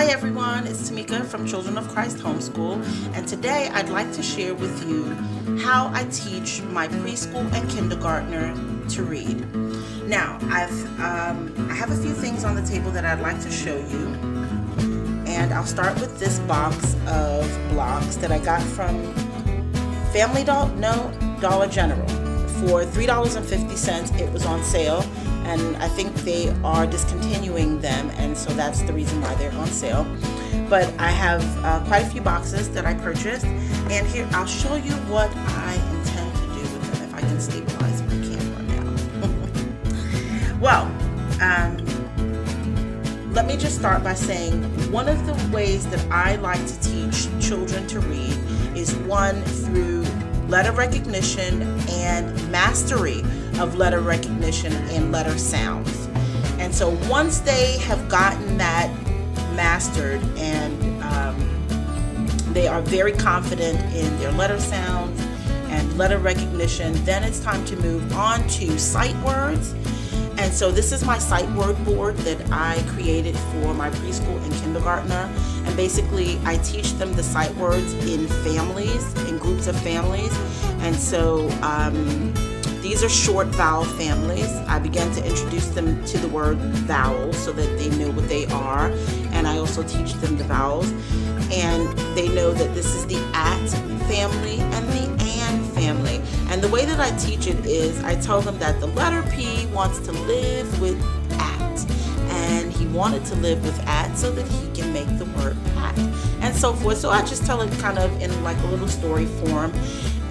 Hi everyone, it's Tamika from Children of Christ Homeschool, and today I'd like to share with you how I teach my preschool and kindergartner to read. Now, I have a few things on the table that I'd like to show you, and I'll start with this box of blocks that I got from Dollar General for $3.50. It was on sale, and I think they are discontinuing them, and so that's the reason why they're on sale. But I have quite a few boxes that I purchased, and here I'll show you what I intend to do with them, if I can stabilize my camera now. Well, let me just start by saying one of the ways that I like to teach children to read is one through letter recognition and mastery of letter recognition and letter sounds. And so once they have gotten that mastered and they are very confident in their letter sounds and letter recognition, then it's time to move on to sight words. And so this is my sight word board that I created for my preschool and kindergartner. And basically I teach them the sight words in families, in groups of families. And so these are short vowel families. I began to introduce them to the word vowels so that they know what they are. And I also teach them the vowels. And they know that this is the at family and the and family. And the way that I teach it is I tell them that the letter P wants to live with at. And he wanted to live with at so that he can make the word pat. And so forth. So I just tell it kind of in like a little story form.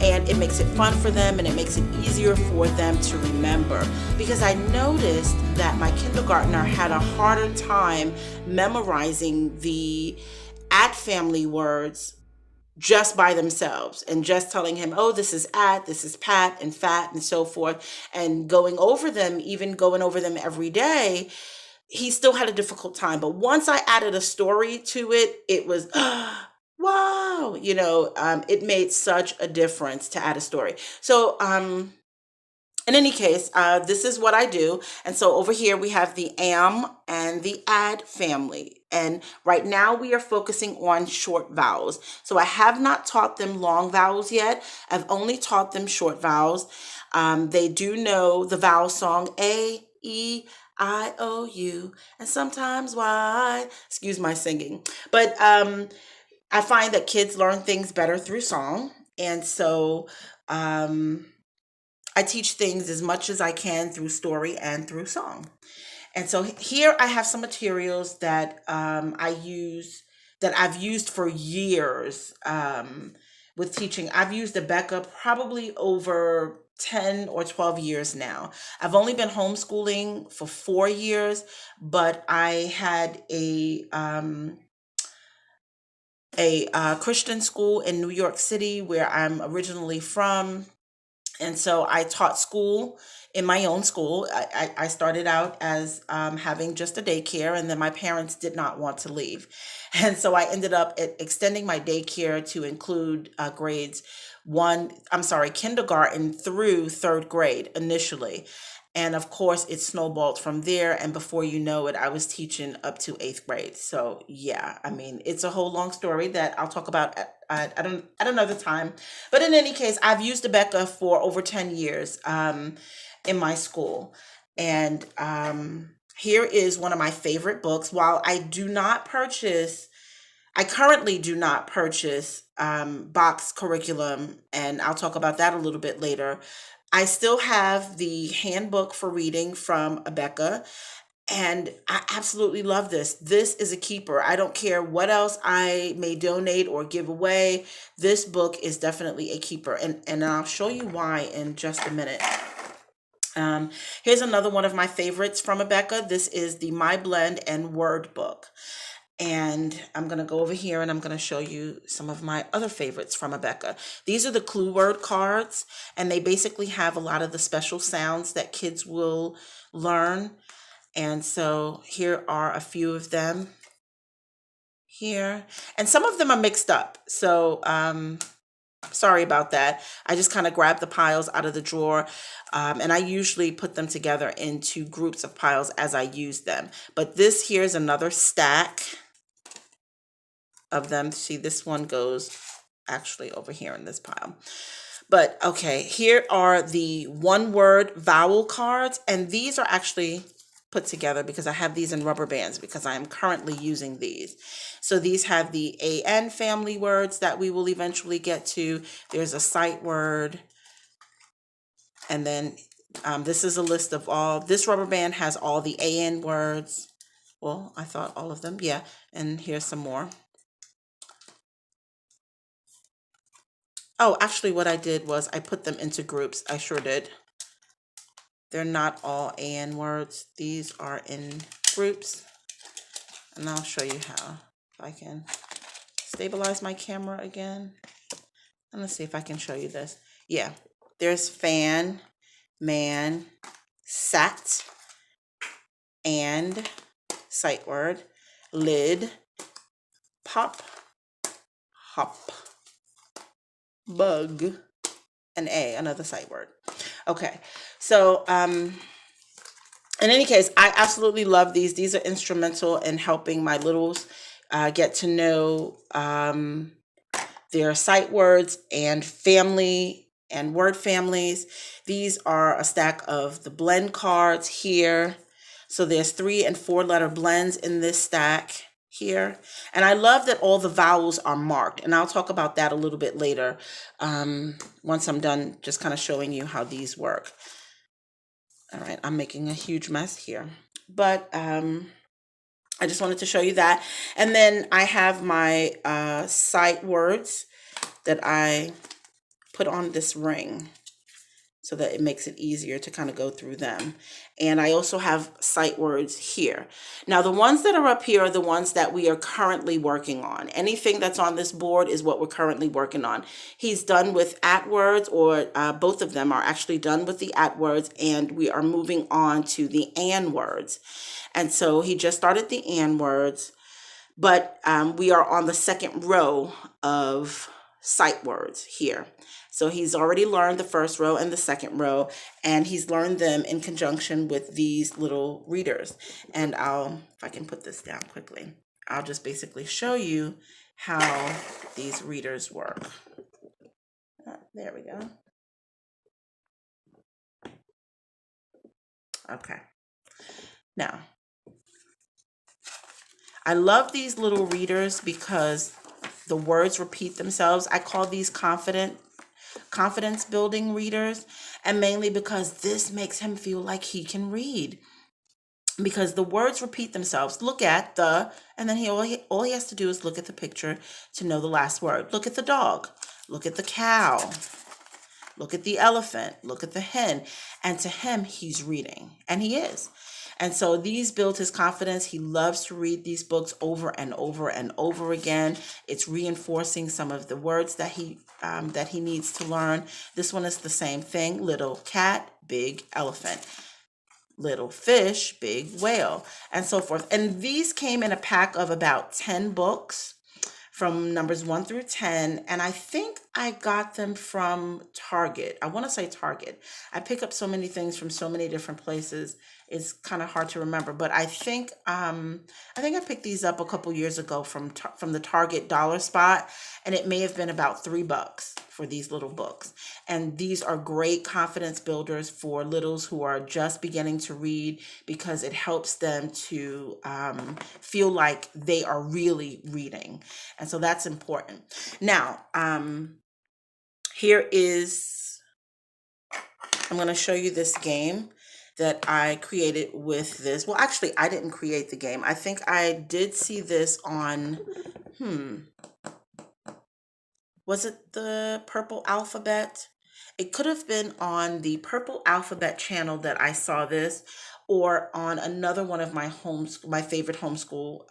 And it makes it fun for them, and it makes it easier for them to remember. Because I noticed that my kindergartner had a harder time memorizing the at family words just by themselves, and just telling him, oh, this is at, this is pat and fat and so forth, and going over them every day. He still had a difficult time. But once I added a story to it, it was wow, it made such a difference to add a story. So in any case, this is what I do. And so over here we have the am and the add family. And right now we are focusing on short vowels. So I have not taught them long vowels yet. I've only taught them short vowels. They do know the vowel song A, E, I, O, U, and sometimes Y. Excuse my singing. But I find that kids learn things better through song. And so I teach things as much as I can through story and through song. And so here I have some materials that I've used for years with teaching. I've used Abeka probably over 10 or 12 years now. I've only been homeschooling for 4 years, but I had a Christian school in New York City, where I'm originally from. And so I taught school in my own school. I started out as having just a daycare, and then my parents did not want to leave. And so I ended up extending my daycare to include kindergarten through third grade initially. And of course, it snowballed from there. And before you know it, I was teaching up to 8th grade. So yeah, I mean, it's a whole long story that I'll talk about at another time. But in any case, I've used Abeka for over 10 years in my school. And here is one of my favorite books. While I currently do not purchase box curriculum, and I'll talk about that a little bit later. I still have the handbook for reading from Abeka, and I absolutely love this. This is a keeper. I don't care what else I may donate or give away. This book is definitely a keeper, and I'll show you why in just a minute. Here's another one of my favorites from Abeka. This is the My Blend and Word book. And I'm going to go over here and I'm going to show you some of my other favorites from Abeka. These are the clue word cards, and they basically have a lot of the special sounds that kids will learn. And so here are a few of them here. And some of them are mixed up. So sorry about that. I just kind of grabbed the piles out of the drawer, and I usually put them together into groups of piles as I use them. But this here's another stack of them. See, this one goes actually over here in this pile. But okay, here are the one word vowel cards, and these are actually put together because I have these in rubber bands because I am currently using these. So these have the AN family words that we will eventually get to. There's a sight word, and then this is a list of all. This rubber band has all the AN words. Well, I thought all of them, yeah. And here's some more. Oh, actually what I did was I put them into groups. I sure did. They're not all AN words. These are in groups. And I'll show you how. If I can stabilize my camera again. And let's see if I can show you this. Yeah, there's fan, man, sat, and, sight word, lid, pop, hop, bug, and another sight word. Okay, so in any case, I absolutely love these. These are instrumental in helping my littles get to know their sight words and family and word families. These are a stack of the blend cards here. So there's 3 and 4 letter blends in this stack here. And I love that all the vowels are marked. And I'll talk about that a little bit later once I'm done just kind of showing you how these work. All right, I'm making a huge mess here. But I just wanted to show you that. And then I have my sight words that I put on this ring so that it makes it easier to kind of go through them. And I also have sight words here. Now, the ones that are up here are the ones that we are currently working on. Anything that's on this board is what we're currently working on. He's done with at words, or both of them are actually done with the at words, and we are moving on to the an words. And so he just started the and words, but we are on the second row of sight words here. So he's already learned the first row and the second row, and he's learned them in conjunction with these little readers. And if I can put this down quickly, I'll just basically show you how these readers work. There we go. Okay. Now, I love these little readers because the words repeat themselves. I call these confidence building readers, and mainly because this makes him feel like he can read, because the words repeat themselves. Look at the, and then all he has to do is look at the picture to know the last word. Look at the dog, look at the cow, look at the elephant, look at the hen, and to him he's reading, and he is. And so these build his confidence. He loves to read these books over and over and over again. It's reinforcing some of the words that he needs to learn. This one is the same thing. Little cat, big elephant. Little fish, big whale, and so forth. And these came in a pack of about 10 books from numbers 1 through 10. And I think I got them from Target. I want to say Target. I pick up so many things from so many different places. It's kind of hard to remember, but I think I picked these up a couple years ago from the Target dollar spot, and it may have been about $3 for these little books. And these are great confidence builders for littles who are just beginning to read, because it helps them to feel like they are really reading. And so that's important. Now, here is, I'm going to show you this game that I created with this. Well, actually, I didn't create the game. I think I did see this on, was it the Purple Alphabet? It could have been on the Purple Alphabet channel that I saw this, or on another one of my favorite homeschool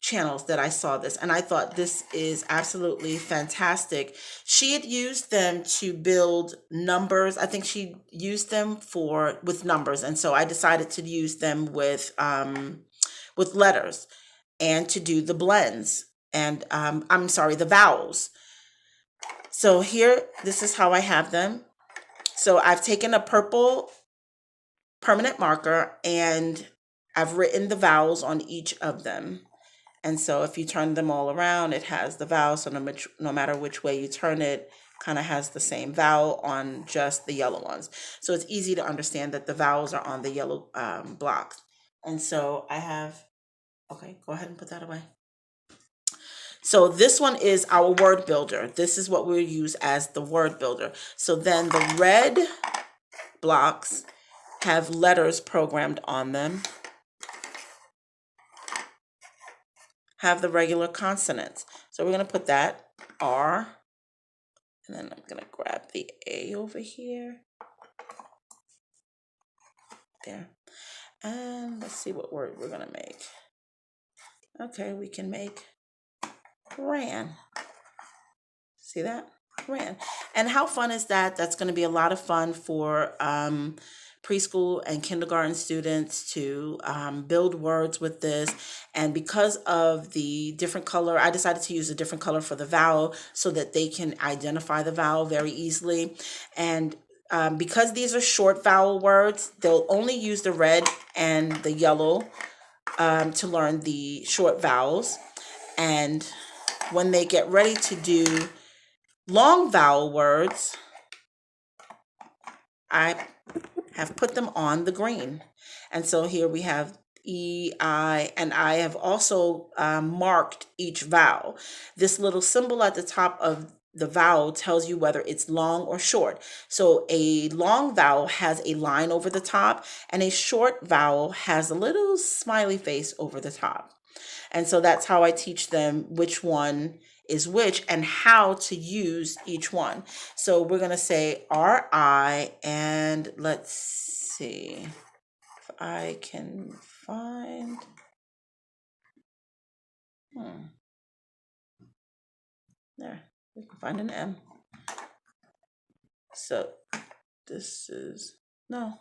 channels that I saw this, and I thought this is absolutely fantastic. She had used them to build numbers. I think she used them with numbers, and so I decided to use them with letters, and to do the blends, and the vowels. So here, this is how I have them. So I've taken a purple permanent marker and I've written the vowels on each of them. And so if you turn them all around, it has the vowel. So no matter which way you turn it, kind of has the same vowel on just the yellow ones. So it's easy to understand that the vowels are on the yellow blocks. And so I have, okay, go ahead and put that away. So this one is our word builder. This is what we'll use as the word builder. So then the red blocks have letters programmed on them, have the regular consonants. So we're going to put that R, and then I'm going to grab the A over here. There. And let's see what word we're going to make. Okay, we can make ran. See that? Ran. And how fun is that? That's going to be a lot of fun for preschool and kindergarten students to build words with this. And because of the different color, I decided to use a different color for the vowel so that they can identify the vowel very easily. And because these are short vowel words, they'll only use the red and the yellow to learn the short vowels. And when they get ready to do long vowel words, I have put them on the green. And so here we have E, I, and I have also marked each vowel. This little symbol at the top of the vowel tells you whether it's long or short. So a long vowel has a line over the top, and a short vowel has a little smiley face over the top. And so that's how I teach them which one is which and how to use each one. So we're going to say R-I, and let's see if I can find, there, we can find an M. So this is, no,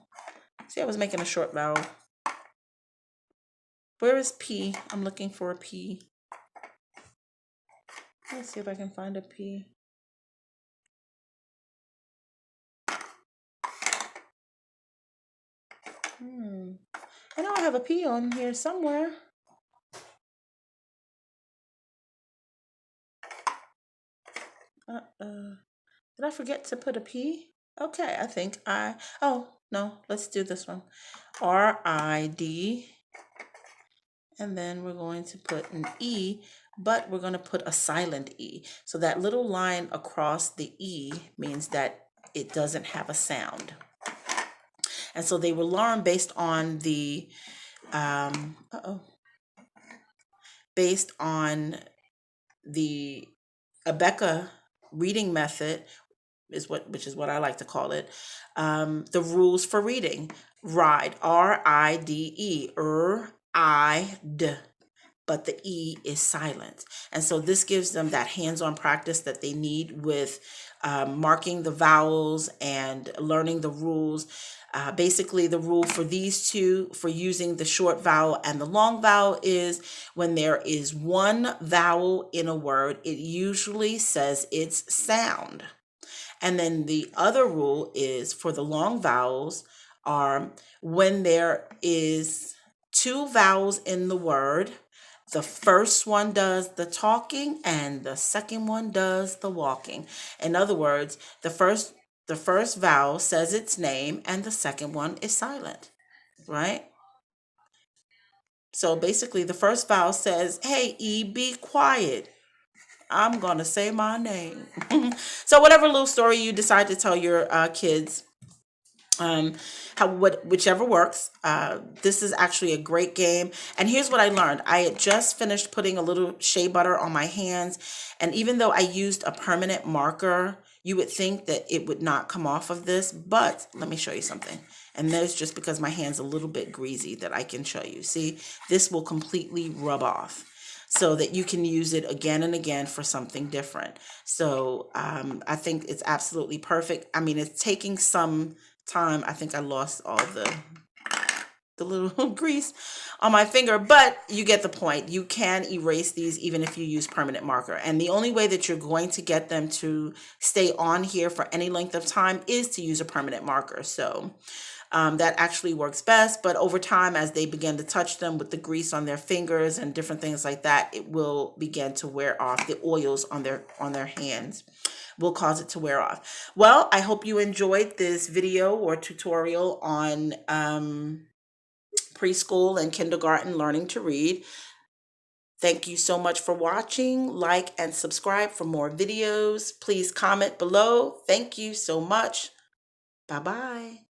see, I was making a short vowel. Where is P? I'm looking for a P. Let's see if I can find a P. I know I have a P on here somewhere. Did I forget to put a P? Okay, I think oh, no, let's do this one. R-I-D. And then we're going to put an E, but we're going to put a silent E. So that little line across the E means that it doesn't have a sound. And so they will learn based on the, based on the Abeka reading method, which is what I like to call it, the rules for reading. Ride, R-I-D-E, I-D, but the E is silent. And so this gives them that hands-on practice that they need with marking the vowels and learning the rules. Basically, the rule for these two, for using the short vowel and the long vowel, is when there is one vowel in a word, it usually says its sound. And then the other rule is for the long vowels are when there is two vowels in the word, the first one does the talking and the second one does the walking. In other words, the first vowel says its name and the second one is silent, right? So basically the first vowel says, hey, E, be quiet. I'm going to say my name. So whatever little story you decide to tell your kids, whichever works. This is actually a great game. And here's what I learned. I had just finished putting a little shea butter on my hands. And even though I used a permanent marker, you would think that it would not come off of this. But let me show you something. And that's just because my hand's a little bit greasy that I can show you. See, this will completely rub off, so that you can use it again and again for something different. So I think it's absolutely perfect. I mean, it's taking some time. I think I lost all the little grease on my finger, but you get the point. You can erase these even if you use permanent marker. And the only way that you're going to get them to stay on here for any length of time is to use a permanent marker. So That actually works best, but over time, as they begin to touch them with the grease on their fingers and different things like that, it will begin to wear off. The oils on their hands will cause it to wear off. Well, I hope you enjoyed this video or tutorial on preschool and kindergarten learning to read. Thank you so much for watching. Like and subscribe for more videos. Please comment below. Thank you so much. Bye-bye.